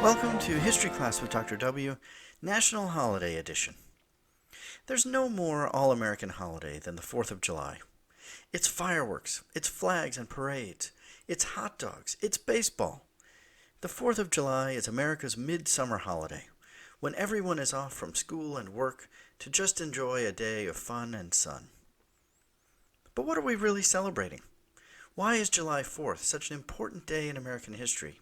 Welcome to History Class with Dr. W, National Holiday Edition. There's no more all-American holiday than the 4th of July. It's fireworks, it's flags and parades, it's hot dogs, it's baseball. The 4th of July is America's midsummer holiday, when everyone is off from school and work to just enjoy a day of fun and sun. But what are we really celebrating? Why is July 4th such an important day in American history?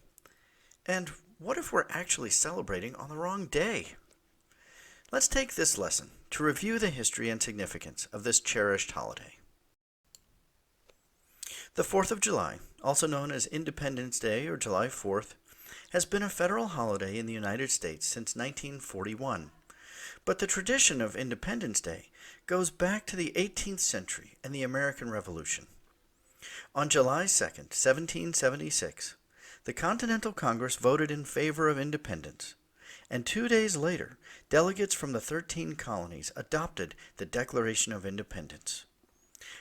And what if we're actually celebrating on the wrong day? Let's take this lesson to review the history and significance of this cherished holiday. The 4th of July, also known as Independence Day or July 4th, has been a federal holiday in the United States since 1941. But the tradition of Independence Day goes back to the 18th century and the American Revolution. On July 2nd, 1776, the Continental Congress voted in favor of independence, and 2 days later, delegates from the 13 colonies adopted the Declaration of Independence.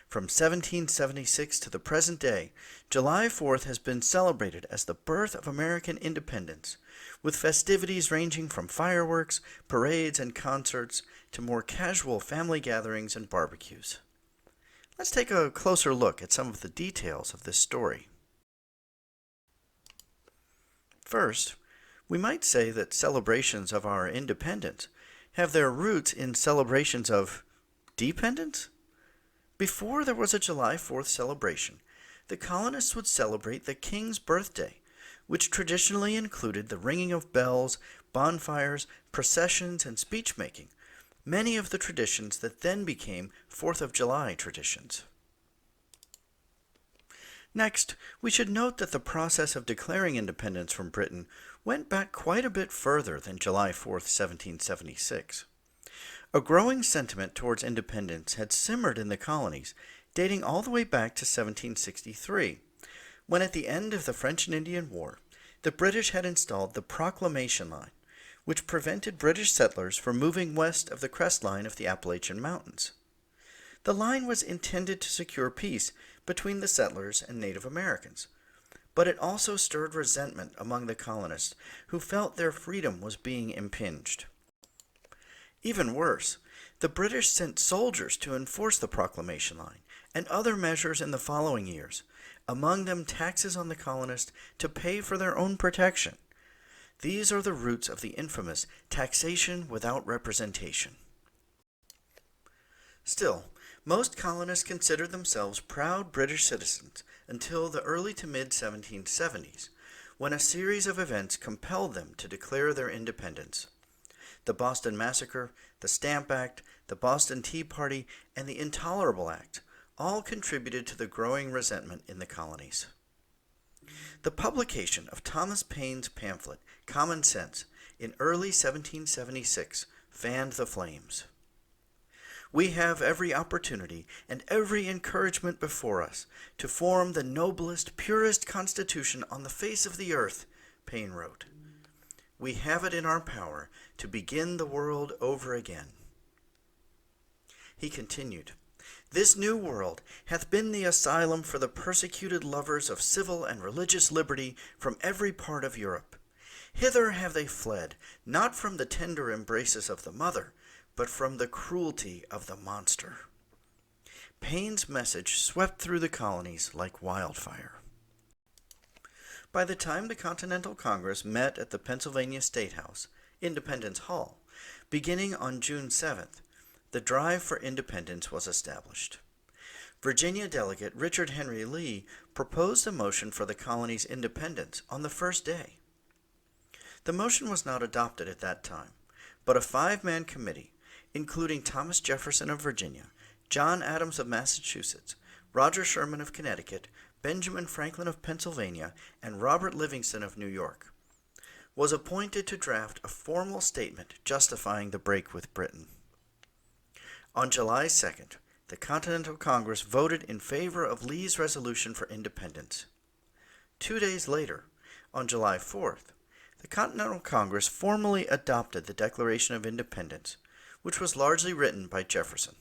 From 1776 to the present day, July 4th has been celebrated as the birth of American independence, with festivities ranging from fireworks, parades, and concerts to more casual family gatherings and barbecues. Let's take a closer look at some of the details of this story. First, we might say that celebrations of our independence have their roots in celebrations of dependence. Before there was a July 4th celebration, the colonists would celebrate the king's birthday, which traditionally included the ringing of bells, bonfires, processions, and speech-making, many of the traditions that then became 4th of July traditions. Next, we should note that the process of declaring independence from Britain went back quite a bit further than July 4th, 1776. A growing sentiment towards independence had simmered in the colonies, dating all the way back to 1763, when at the end of the French and Indian War, the British had installed the Proclamation Line, which prevented British settlers from moving west of the crest line of the Appalachian Mountains. The line was intended to secure peace between the settlers and Native Americans, but it also stirred resentment among the colonists who felt their freedom was being impinged. Even worse, the British sent soldiers to enforce the Proclamation Line and other measures in the following years, among them taxes on the colonists to pay for their own protection. These are the roots of the infamous taxation without representation. Still, most colonists considered themselves proud British citizens until the early to mid-1770s, when a series of events compelled them to declare their independence. The Boston Massacre, the Stamp Act, the Boston Tea Party, and the Intolerable Act all contributed to the growing resentment in the colonies. The publication of Thomas Paine's pamphlet, Common Sense, in early 1776 fanned the flames. We have every opportunity and every encouragement before us to form the noblest, purest constitution on the face of the earth, Paine wrote. We have it in our power to begin the world over again. He continued, This new world hath been the asylum for the persecuted lovers of civil and religious liberty from every part of Europe. Hither have they fled, not from the tender embraces of the mother, but from the cruelty of the monster. Paine's message swept through the colonies like wildfire. By the time the Continental Congress met at the Pennsylvania State House, Independence Hall, beginning on June 7th, the drive for independence was established. Virginia delegate Richard Henry Lee proposed a motion for the colony's independence on the first day. The motion was not adopted at that time, but a 5-man committee, including Thomas Jefferson of Virginia, John Adams of Massachusetts, Roger Sherman of Connecticut, Benjamin Franklin of Pennsylvania, and Robert Livingston of New York, was appointed to draft a formal statement justifying the break with Britain. On July 2nd, the Continental Congress voted in favor of Lee's resolution for independence. 2 days later, on July 4th, the Continental Congress formally adopted the Declaration of Independence, which was largely written by Jefferson.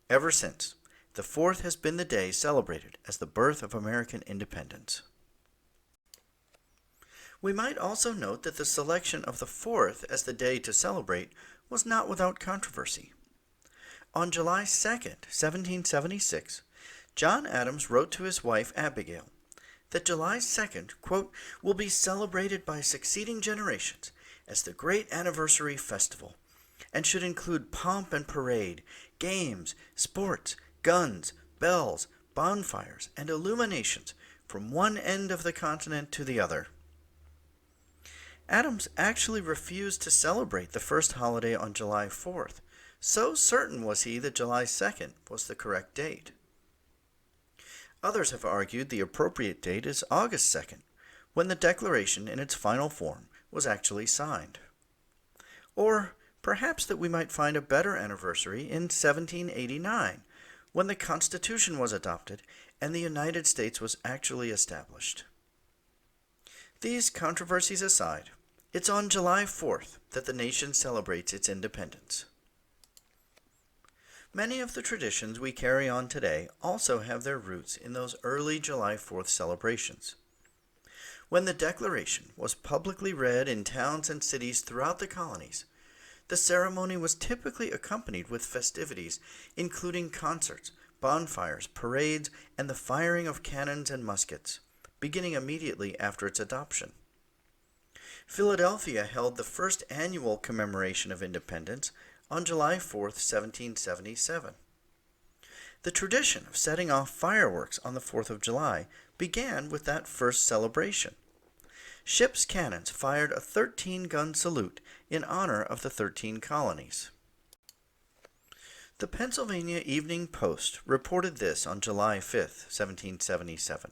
Ever since, the 4th has been the day celebrated as the birth of American independence. We might also note that the selection of the 4th as the day to celebrate was not without controversy. On July 2nd, 1776, John Adams wrote to his wife Abigail that July 2nd, quote, will be celebrated by succeeding generations as the great anniversary festival, and should include pomp and parade, games, sports, guns, bells, bonfires, and illuminations from one end of the continent to the other. Adams actually refused to celebrate the first holiday on July 4th, so certain was he that July 2nd was the correct date. Others have argued the appropriate date is August 2nd, when the Declaration in its final form was actually signed. Or perhaps that we might find a better anniversary in 1789, when the Constitution was adopted and the United States was actually established. These controversies aside, it's on July 4th that the nation celebrates its independence. Many of the traditions we carry on today also have their roots in those early July 4th celebrations. When the Declaration was publicly read in towns and cities throughout the colonies, the ceremony was typically accompanied with festivities including concerts, bonfires, parades, and the firing of cannons and muskets, beginning immediately after its adoption. Philadelphia held the first annual commemoration of independence on July 4th, 1777. The tradition of setting off fireworks on the 4th of July began with that first celebration. Ships' cannons fired a 13-gun salute in honor of the 13 colonies. The Pennsylvania Evening Post reported this on July 5th, 1777.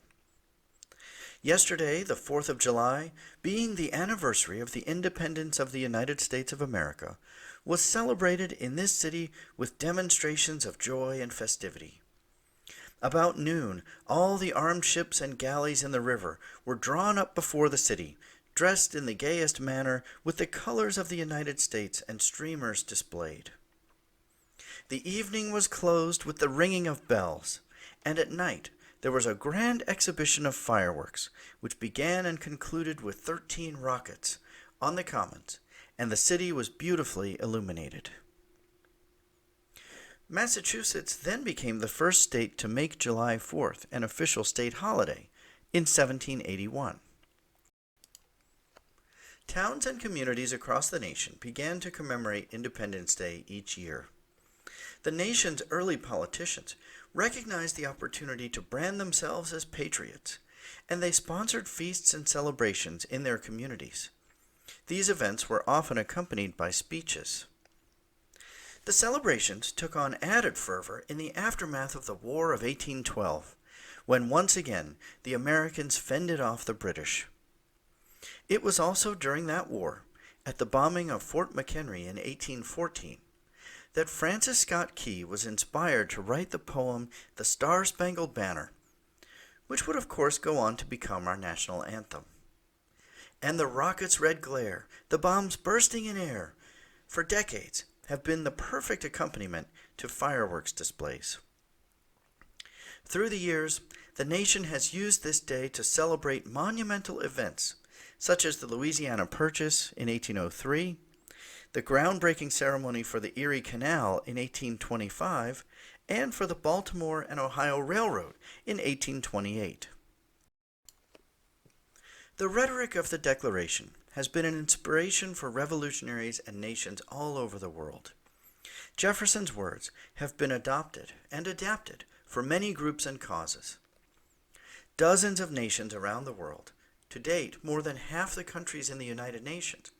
Yesterday, the 4th of July, being the anniversary of the independence of the United States of America, was celebrated in this city with demonstrations of joy and festivity. About noon, all the armed ships and galleys in the river were drawn up before the city, dressed in the gayest manner with the colors of the United States and streamers displayed. The evening was closed with the ringing of bells, and at night there was a grand exhibition of fireworks, which began and concluded with 13 rockets on the commons, and the city was beautifully illuminated. Massachusetts then became the first state to make July 4th an official state holiday in 1781. Towns and communities across the nation began to commemorate Independence Day each year. The nation's early politicians recognized the opportunity to brand themselves as patriots, and they sponsored feasts and celebrations in their communities. These events were often accompanied by speeches. The celebrations took on added fervor in the aftermath of the War of 1812, when once again the Americans fended off the British. It was also during that war, at the bombing of Fort McHenry in 1814, that Francis Scott Key was inspired to write the poem The Star-Spangled Banner, which would of course go on to become our national anthem. And the rocket's red glare, the bombs bursting in air, for decades have been the perfect accompaniment to fireworks displays. Through the years, the nation has used this day to celebrate monumental events, such as the Louisiana Purchase in 1803, the groundbreaking ceremony for the Erie Canal in 1825, and for the Baltimore and Ohio Railroad in 1828. The rhetoric of the Declaration has been an inspiration for revolutionaries and nations all over the world. Jefferson's words have been adopted and adapted for many groups and causes. Dozens of nations around the world, to date more than half the countries in the United Nations,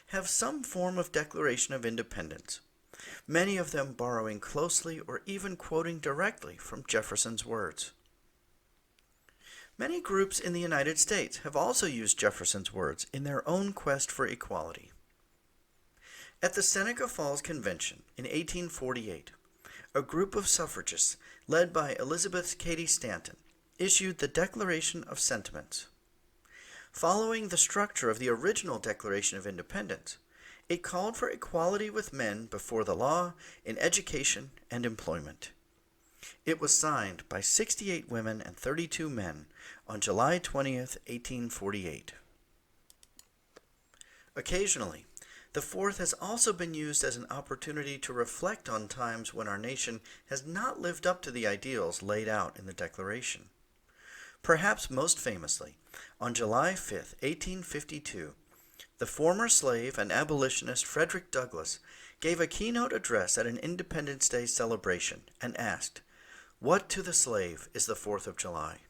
have some form of Declaration of Independence, many of them borrowing closely or even quoting directly from Jefferson's words. Many groups in the United States have also used Jefferson's words in their own quest for equality. At the Seneca Falls Convention in 1848, a group of suffragists led by Elizabeth Cady Stanton issued the Declaration of Sentiments. Following the structure of the original Declaration of Independence, it called for equality with men before the law in education and employment. It was signed by 68 women and 32 men on July 20th, 1848. Occasionally, the 4th has also been used as an opportunity to reflect on times when our nation has not lived up to the ideals laid out in the Declaration. Perhaps most famously, on July 5, 1852, the former slave and abolitionist Frederick Douglass gave a keynote address at an Independence Day celebration and asked, "What to the slave is the 4th of July?"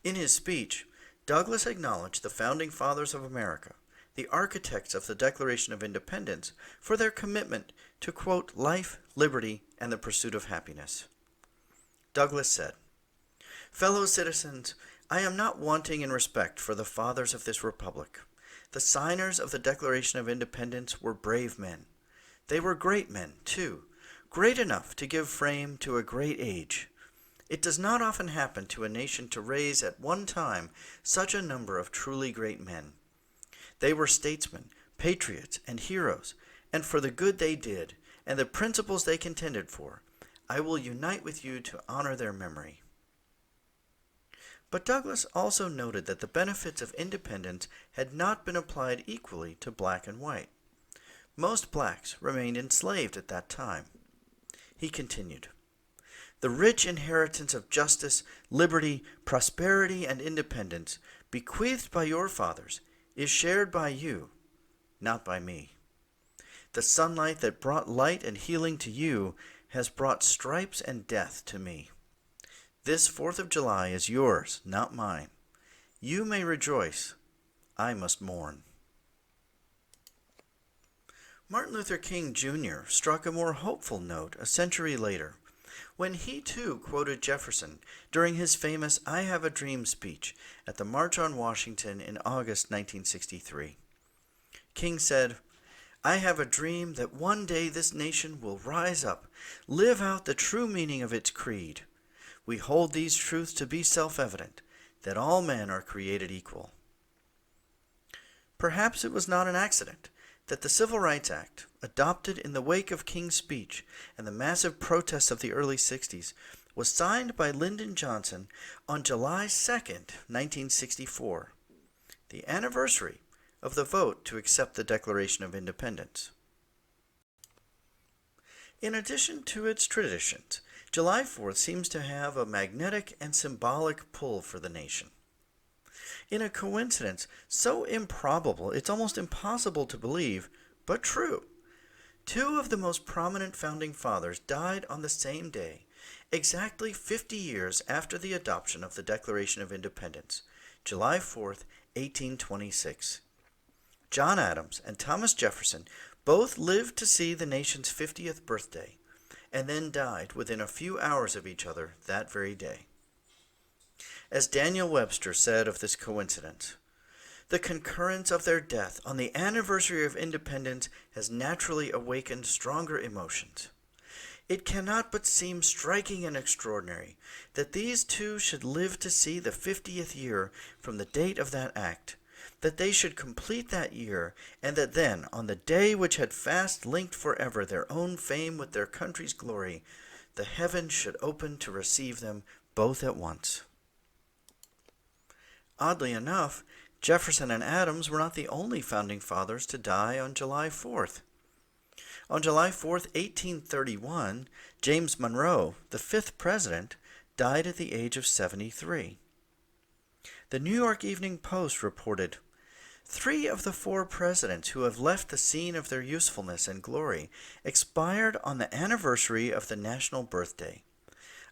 In his speech, Douglass acknowledged the founding fathers of America, the architects of the Declaration of Independence, for their commitment to, quote, life, liberty, and the pursuit of happiness. Douglass said, "Fellow citizens, I am not wanting in respect for the fathers of this republic. The signers of the Declaration of Independence were brave men. They were great men, too, great enough to give frame to a great age. It does not often happen to a nation to raise at one time such a number of truly great men. They were statesmen, patriots, and heroes, and for the good they did, and the principles they contended for, I will unite with you to honor their memory." But Douglass also noted that the benefits of independence had not been applied equally to black and white. Most blacks remained enslaved at that time. He continued, "The rich inheritance of justice, liberty, prosperity, and independence, bequeathed by your fathers, is shared by you, not by me. The sunlight that brought light and healing to you has brought stripes and death to me. This 4th of July is yours, not mine. You may rejoice. I must mourn." Martin Luther King Jr. struck a more hopeful note a century later, when he too quoted Jefferson during his famous "I Have a Dream" speech at the March on Washington in August 1963. King said, "I have a dream that one day this nation will rise up, live out the true meaning of its creed. We hold these truths to be self-evident, that all men are created equal." Perhaps it was not an accident that the Civil Rights Act, adopted in the wake of King's speech and the massive protests of the early 60s, was signed by Lyndon Johnson on July 2, 1964, the anniversary of the vote to accept the Declaration of Independence. In addition to its traditions, July 4th seems to have a magnetic and symbolic pull for the nation. In a coincidence so improbable it's almost impossible to believe, but true, two of the most prominent founding fathers died on the same day, exactly 50 years after the adoption of the Declaration of Independence, July 4th, 1826. John Adams and Thomas Jefferson both lived to see the nation's 50th birthday, and then died within a few hours of each other that very day. As Daniel Webster said of this coincidence, "The concurrence of their death on the anniversary of independence has naturally awakened stronger emotions. It cannot but seem striking and extraordinary that these two should live to see the 50th year from the date of that act, that they should complete that year, and that then, on the day which had fast linked forever their own fame with their country's glory, the heavens should open to receive them both at once." Oddly enough, Jefferson and Adams were not the only founding fathers to die on July 4th. On July 4th, 1831, James Monroe, the 5th president, died at the age of 73. The New York Evening Post reported, "3 of the 4 presidents who have left the scene of their usefulness and glory expired on the anniversary of the national birthday,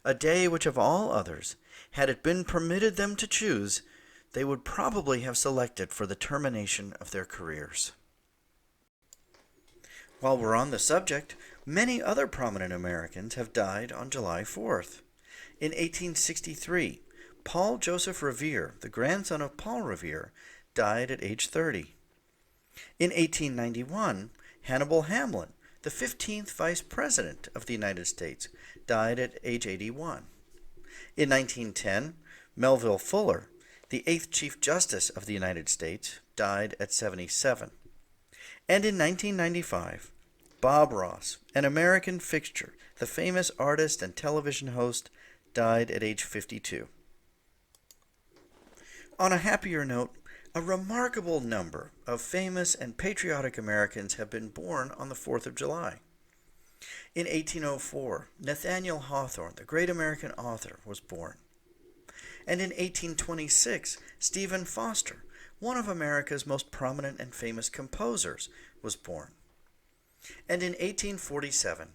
a day which of all others, had it been permitted them to choose, they would probably have selected for the termination of their careers." While we're on the subject, many other prominent Americans have died on July 4th. In 1863, Paul Joseph Revere, the grandson of Paul Revere, died at age 30. In 1891, Hannibal Hamlin, the 15th Vice President of the United States, died at age 81. In 1910, Melville Fuller, the 8th Chief Justice of the United States, died at 77. And in 1995, Bob Ross, an American fixture, the famous artist and television host, died at age 52. On a happier note, A remarkable number of famous and patriotic Americans have been born on the 4th of July. In 1804, Nathaniel Hawthorne, the great American author, was born. And in 1826, Stephen Foster, one of America's most prominent and famous composers, was born. And in 1847,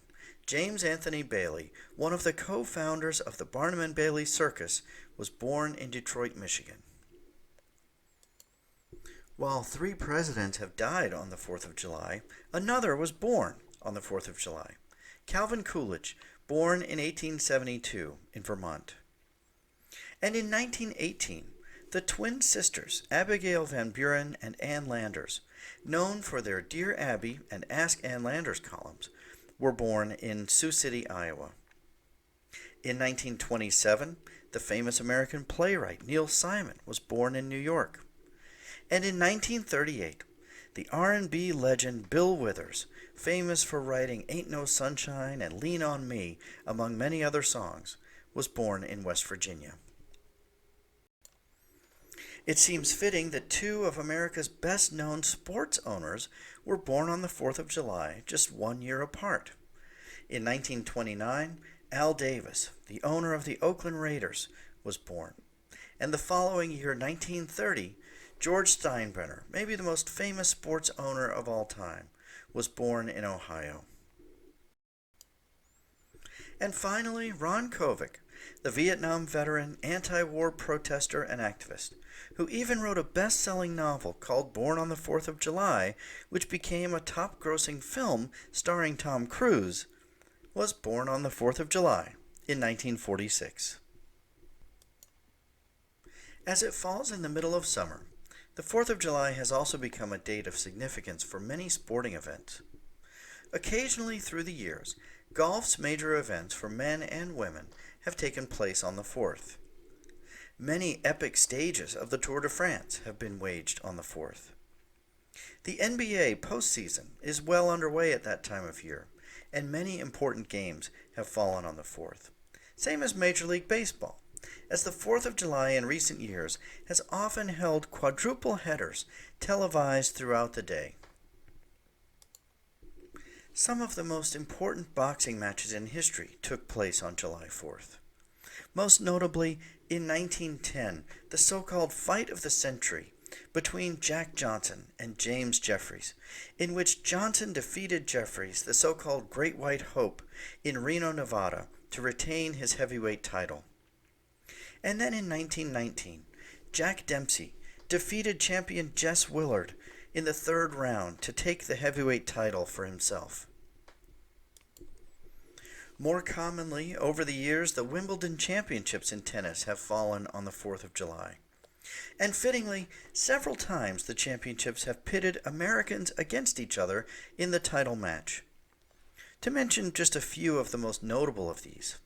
James Anthony Bailey, one of the co-founders of the Barnum and Bailey Circus, was born in Detroit, Michigan. While 3 presidents have died on the 4th of July, another was born on the 4th of July. Calvin Coolidge, born in 1872 in Vermont. And in 1918, the twin sisters Abigail Van Buren and Ann Landers, known for their Dear Abby and Ask Ann Landers columns, were born in Sioux City, Iowa. In 1927, the famous American playwright Neil Simon was born in New York. And in 1938, the R&B legend Bill Withers, famous for writing Ain't No Sunshine and Lean on Me, among many other songs, was born in West Virginia. It seems fitting that 2 of America's best-known sports owners were born on the 4th of July, just 1 year apart. In 1929, Al Davis, the owner of the Oakland Raiders, was born. And the following year, 1930, George Steinbrenner, maybe the most famous sports owner of all time, was born in Ohio. And finally, Ron Kovic, the Vietnam veteran, anti-war protester, and activist, who even wrote a best-selling novel called Born on the 4th of July, which became a top-grossing film starring Tom Cruise, was born on the 4th of July in 1946. As it falls in the middle of summer, the 4th of July has also become a date of significance for many sporting events. Occasionally through the years, golf's major events for men and women have taken place on the 4th. Many epic stages of the Tour de France have been waged on the 4th. The NBA postseason is well underway at that time of year, and many important games have fallen on the 4th. Same as Major League Baseball, as the 4th of July in recent years has often held quadruple headers televised throughout the day. Some of the most important boxing matches in history took place on July 4th. Most notably, in 1910, the so-called Fight of the Century between Jack Johnson and James Jeffries, in which Johnson defeated Jeffries, the so-called Great White Hope, in Reno, Nevada, to retain his heavyweight title. And then in 1919, Jack Dempsey defeated champion Jess Willard in the 3rd round to take the heavyweight title for himself. More commonly, over the years, the Wimbledon Championships in tennis have fallen on the 4th of July. And fittingly, several times the championships have pitted Americans against each other in the title match. To mention just a few of the most notable of these,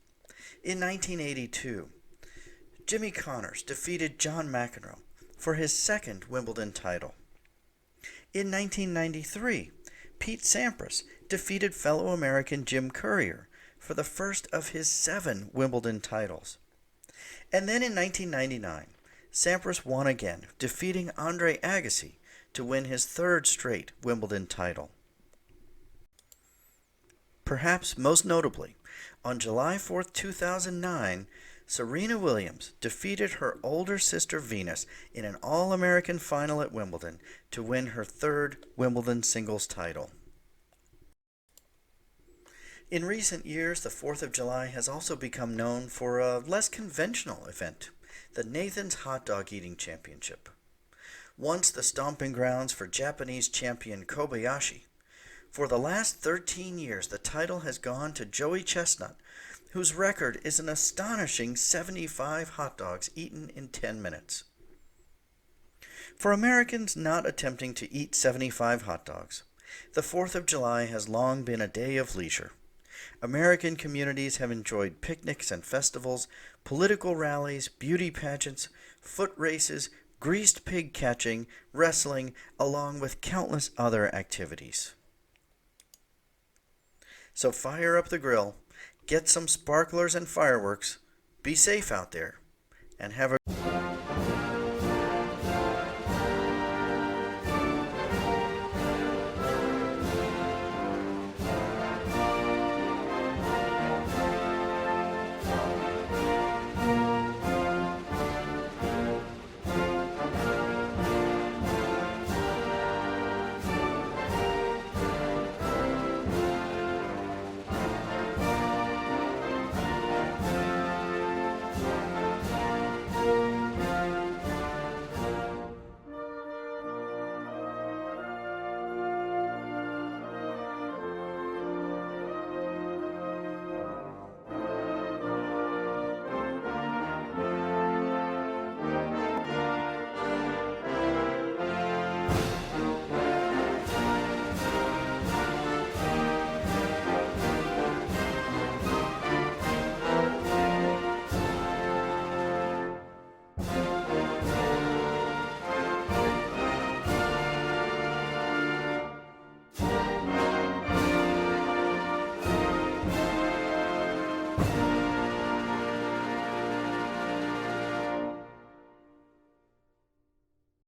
in 1982, Jimmy Connors defeated John McEnroe for his 2nd Wimbledon title. In 1993, Pete Sampras defeated fellow American Jim Courier for the first of his 7 Wimbledon titles. And then in 1999, Sampras won again, defeating Andre Agassi to win his 3rd straight Wimbledon title. Perhaps most notably, on July 4, 2009, Serena Williams defeated her older sister Venus in an All-American final at Wimbledon to win her 3rd Wimbledon singles title. In recent years, the 4th of July has also become known for a less conventional event, the Nathan's Hot Dog Eating Championship. Once the stomping grounds for Japanese champion Kobayashi, for the last 13 years the title has gone to Joey Chestnut, whose record is an astonishing 75 hot dogs eaten in 10 minutes. For Americans not attempting to eat 75 hot dogs, the 4th of July has long been a day of leisure. American communities have enjoyed picnics and festivals, political rallies, beauty pageants, foot races, greased pig catching, wrestling, along with countless other activities. So fire up the grill, get some sparklers and fireworks, be safe out there, and have a